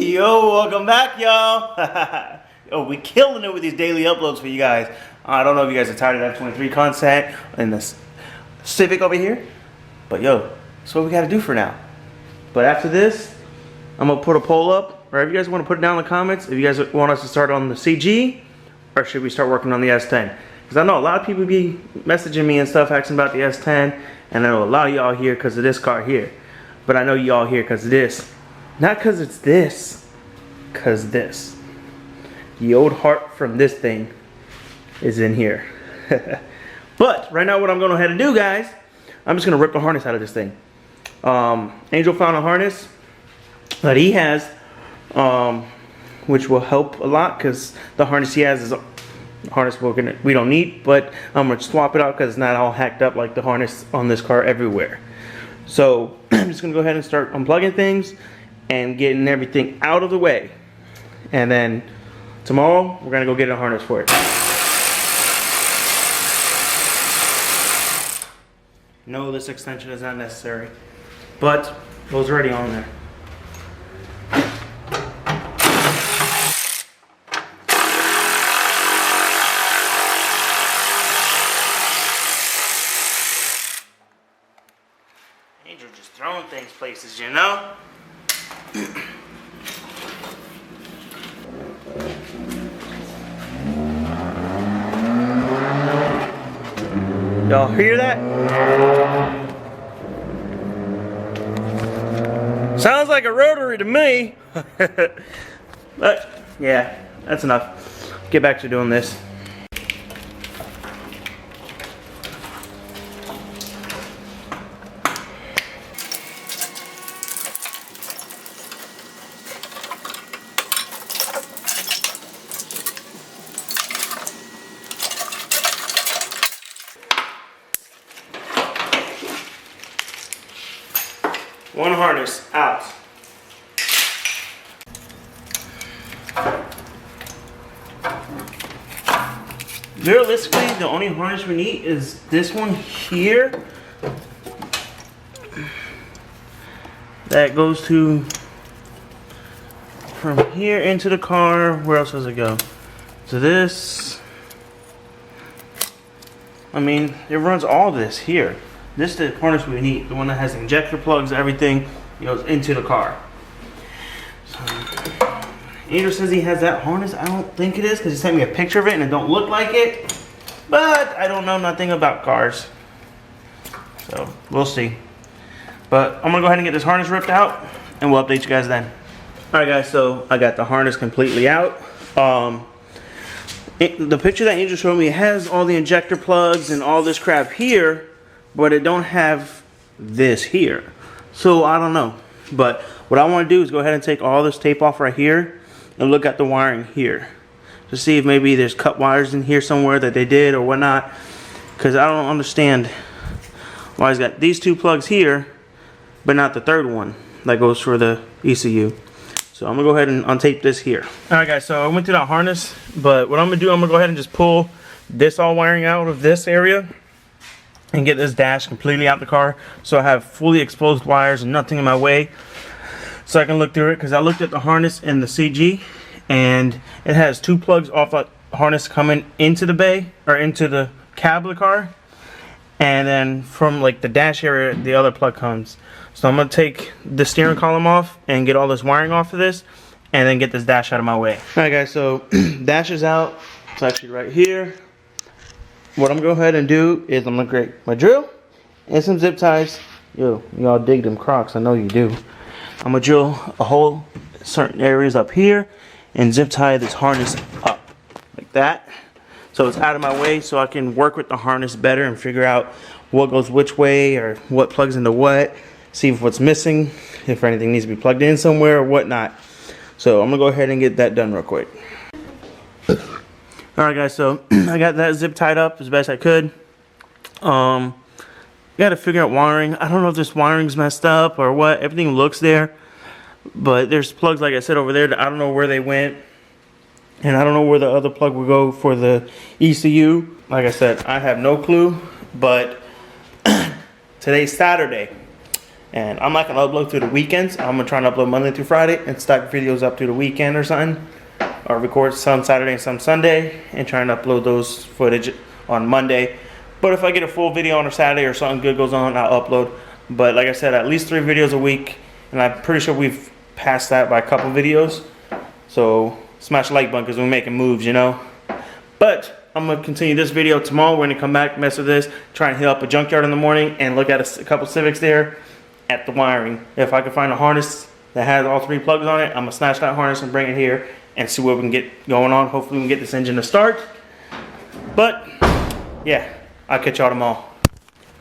Yo, welcome back, y'all. Yo, we killing it with these daily uploads for you guys. I don't know if you guys are tired of F23 content and the Civic over here, but yo, that's what we gotta do for now. But after this, I'm gonna put a poll up, or if you guys want to put it down in the comments, if you guys want us to start on the CG, or should we start working on the S10? Because I know a lot of people be messaging me and stuff asking about the S10, and I know a lot of y'all here because of this car here. But I know y'all here because of this. Not because it's this, because this. The old heart from this thing is in here. But right now what I'm going to go ahead and do, guys, I'm just going to rip the harness out of this thing. Angel found a harness that he has, which will help a lot because the harness he has is a harness we don't need, but I'm going to swap it out because it's not all hacked up like the harness on this car everywhere. So I'm just going to go ahead and start unplugging things and getting everything out of the way. And then tomorrow we're going to go get a harness for it. No, this extension is not necessary, but it was already on there. Angel just throwing things places, you know? Y'all hear that? Sounds like a rotary to me. But yeah, that's enough. Get back to doing this. One harness out. Realistically, the only harness we need is this one here. That goes to from here into the car. Where else does it go? To this. I mean, it runs all this here. This is the harness we need, the one that has injector plugs, everything goes into the car. So, Angel says he has that harness. I don't think it is because he sent me a picture of it and it don't look like it. But I don't know nothing about cars. So we'll see. But I'm gonna go ahead and get this harness ripped out and we'll update you guys then. Alright guys, so I got the harness completely out. The picture that Angel showed me has all the injector plugs and all this crap here, but it don't have this here. So I don't know. But what I want to do is go ahead and take all this tape off right here and look at the wiring here to see if maybe there's cut wires in here somewhere that they did or whatnot, because I don't understand why he's got these two plugs here but not the third one that goes for the ECU. So I'm gonna go ahead and untape this here. Alright guys, so I went through that harness, but what I'm gonna do, I'm gonna go ahead and just pull this all wiring out of this area and get this dash completely out the car so I have fully exposed wires and nothing in my way so I can look through it, because I looked at the harness in the CG and it has two plugs off that harness coming into the bay or into the cab of the car, and then from like the dash area the other plug comes. So I'm going to take the steering column off and get all this wiring off of this and then get this dash out of my way. Alright guys, so dash is out. It's actually right here. What I'm going to go ahead and do is I'm going to grab my drill and some zip ties. Yo, y'all dig them Crocs, I know you do. I'm going to drill a hole in certain areas up here and zip tie this harness up like that. So it's out of my way so I can work with the harness better and figure out what goes which way or what plugs into what. See if what's missing, if anything needs to be plugged in somewhere or whatnot. So I'm going to go ahead and get that done real quick. Alright guys, so I got that zip tied up as best I could. Got to figure out wiring. I don't know if this wiring's messed up or what. Everything looks there, but there's plugs, like I said, over there that I don't know where they went, and I don't know where the other plug will go for the ECU. Like I said, I have no clue, but today's Saturday, And I'm not gonna upload through the weekends. I'm gonna try and upload Monday through Friday and stack videos up through the weekend or something. Or record some Saturday and some Sunday and try and upload those footage on Monday. But if I get a full video on a Saturday or something good goes on, I'll upload. But like I said, at least 3 videos a week. And I'm pretty sure we've passed that by a couple videos. So smash the like button because we're making moves, you know. But I'm going to continue this video tomorrow. We're going to come back, mess with this, try and hit up a Junkyard in the morning and look at a couple Civics there at the wiring. If I can find a harness that has all 3 plugs on it, I'm going to snatch that harness and bring it here and see what we can get going on. Hopefully we can get this engine to start. But yeah, I'll catch y'all tomorrow.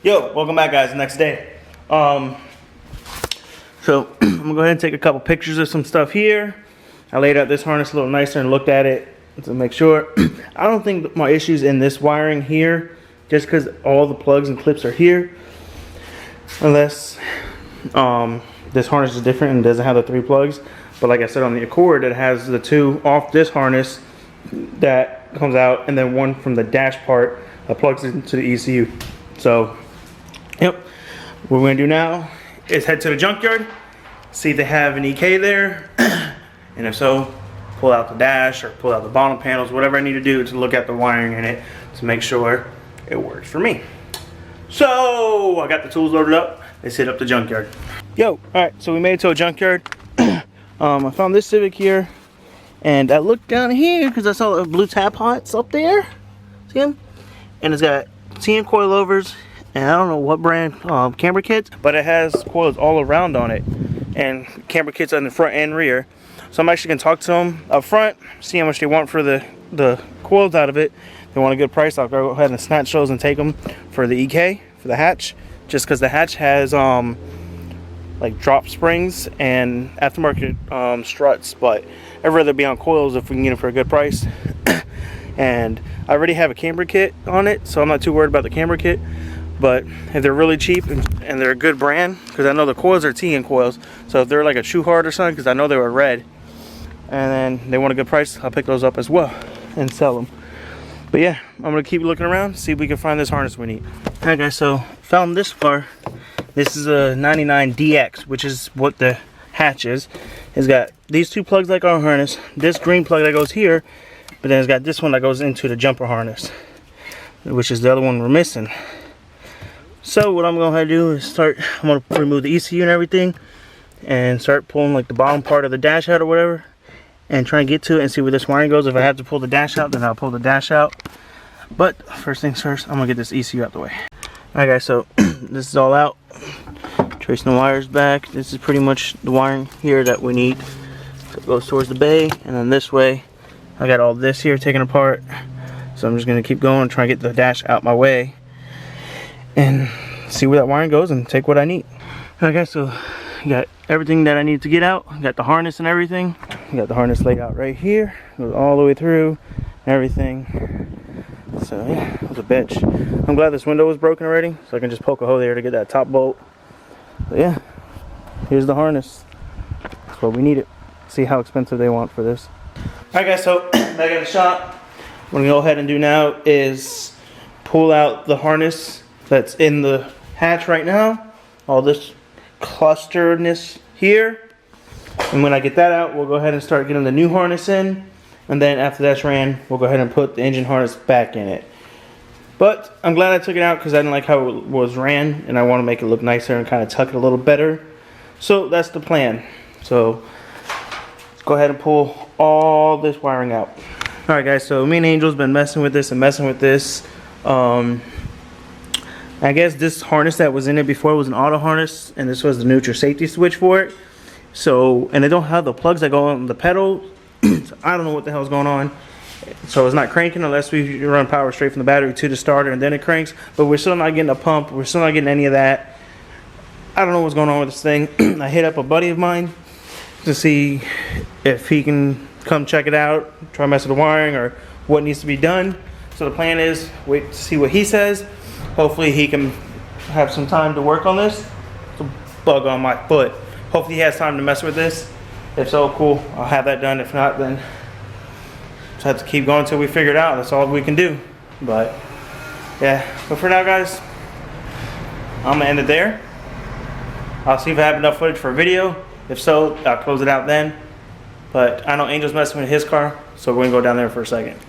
Yo, welcome back guys, the next day. So I'm gonna go ahead and take a couple pictures of some stuff here. I laid out this harness a little nicer and looked at it to make sure. I don't think my issue's in this wiring here, just because all the plugs and clips are here. Unless this harness is different and doesn't have the 3 plugs. But like I said, on the Accord, it has the 2 off this harness that comes out, and then 1 from the dash part that plugs into the ECU. So, yep. What we're gonna do now is head to the Junkyard, see if they have an EK there, and if so, pull out the dash or pull out the bottom panels, whatever I need to do to look at the wiring in it to make sure it works for me. So, I got the tools loaded up. Let's hit up the Junkyard. Yo, alright, so we made it to a Junkyard. I found this Civic here, and I looked down here because I saw the blue tap pots up there. See them? And it's got TN coilovers, and I don't know what brand camber kits, but it has coils all around on it, and camber kits on the front and rear. So I'm actually gonna talk to them up front, see how much they want for the coils out of it. If they want a good price, I'll go ahead and snatch those and take them for the EK, for the hatch, just because the hatch has like drop springs and aftermarket struts, but I'd rather be on coils if we can get them for a good price. And I already have a camber kit on it, so I'm not too worried about the camber kit. But if they're really cheap and they're a good brand, because I know the coils are TN coils, so if they're like a Junkyard or something, because I know they were red, and then they want a good price, I'll pick those up as well and sell them. But yeah, I'm gonna keep looking around, see if we can find this harness we need. Alright guys, so found this bar. This is a 99DX, which is what the hatch is. It's got these 2 plugs like our harness, this green plug that goes here, but then it's got this one that goes into the jumper harness, which is the other one we're missing. So what I'm going to do is I'm going to remove the ECU and everything and start pulling like the bottom part of the dash out or whatever and try and get to it and see where this wiring goes. If I have to pull the dash out, then I'll pull the dash out. But first things first, I'm going to get this ECU out the way. Alright guys, so this is all out. Tracing the wires back. This is pretty much the wiring here that we need. So it goes towards the bay, and then this way I got all this here taken apart. So I'm just going to keep going and try and get the dash out my way and see where that wiring goes and take what I need. Alright guys, so I got everything that I need to get out. I got the harness and everything. I got the harness laid out right here. Goes all the way through and everything. So yeah, it was a bitch. I'm glad this window was broken already, so I can just poke a hole there to get that top bolt. But yeah, here's the harness. That's what we needed. See how expensive they want for this. Alright guys, so back at the shop. What I'm gonna go ahead and do now is pull out the harness that's in the hatch right now. All this clusteredness here. And when I get that out, we'll go ahead and start getting the new harness in. And then after that's ran, we'll go ahead and put the engine harness back in it. But I'm glad I took it out because I didn't like how it was ran, and I want to make it look nicer and kind of tuck it a little better. So that's the plan. So let's go ahead and pull all this wiring out. Alright guys, so me and Angel's been messing with this and messing with this. I guess this harness that was in it before was an auto harness, and this was the neutral safety switch for it. So, and they don't have the plugs that go on the pedal. So I don't know what the hell's going on. So it's not cranking unless we run power straight from the battery to the starter and then it cranks. But we're still not getting a pump. We're still not getting any of that. I don't know what's going on with this thing. I hit up a buddy of mine to see if he can come check it out, try mess with the wiring or what needs to be done. So the plan is wait to see what he says. Hopefully he can have some time to work on this. It's a bug on my foot. Hopefully he has time to mess with this. If so, cool. I'll have that done. If not, then just have to keep going until we figure it out. That's all we can do. But yeah, but for now guys, I'm gonna end it there. I'll see if I have enough footage for a video. If so, I'll close it out then. But I know Angel's messing with his car, so we're gonna go down there for a second.